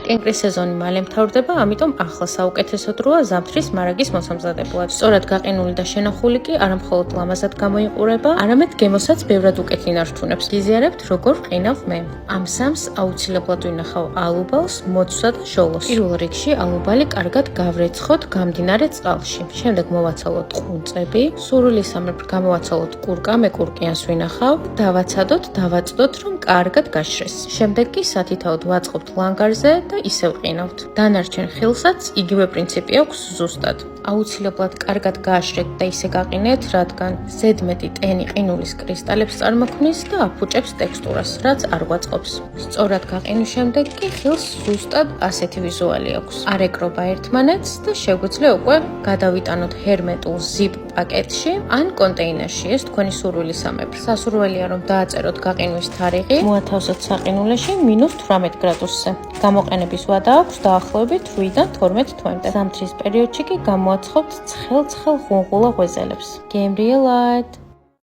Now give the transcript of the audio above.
კენკრის სეზონი მალე მთავრდება, ამიტომ ახლა საუკეთესო დროა ზამთრის მარაგის მოსამზადებლად. სწორად გაყინული და შენახული კი არა მხოლოდ ლამაზად გამოიყურება, არამედ გემოსაც ბევრად უკეთ ინარჩუნებს. გიზიარებთ, როგორ ყინავ მე. ამ სამს აუცილებლად ვინახავ ალუბალს, მოცვსა და ჟოლოს. პირველ რიგში ალუბალი კარგად გავრეცხოთ გამდინარე წყალში. შემდეგ მოვაცალოთ ყუნწები, სურვილისამებრ გამოვაცალოთ კურკა, მე კურკიანს ვინახავ, დავაცადოთ, დავაწდოთ, რომ კარგად გაშრეს. შემდეგ კი სათითაოდ ვაწყობთ ლანგარზე და ისევ ყინავთ. დანარჩენ ხილსაც იგივე პრინციპი აქვს ზუსტად. აუცილებლად კარგად გააშრეთ და ისე გაყინეთ, რადგან ზედმეტი ტენი ყინულის კრისტალებს წარმოქმნის და აფუჭებს ტექსტურას, რაც არ გვაწყობს. სწორად გაყინვის შემდეგ კი ხილს ზუსტად ასეთი ვიზუალი აქვს. არ ეკრობა ერთმანეთს და შეგვიძლია უკვე გადავიტანოთ ჰერმეტულ ზიპ პაკეტში ან კონტეინერში. ეს თქვენი სურვილისამებრ. სასურველია რომ დააწეროთ გაყინვის თარიღი, მოათავსოთ საყინულეში -18 გრადუსზე. გამოყენების ვადა აქვს დაახლოებით 8-დან 12 თვემდე. ზამთრის პერიოდში კი გამოაცხობთ ცხელ-ცხელ ღუნღულა ღვეძელებს. გემრიელად!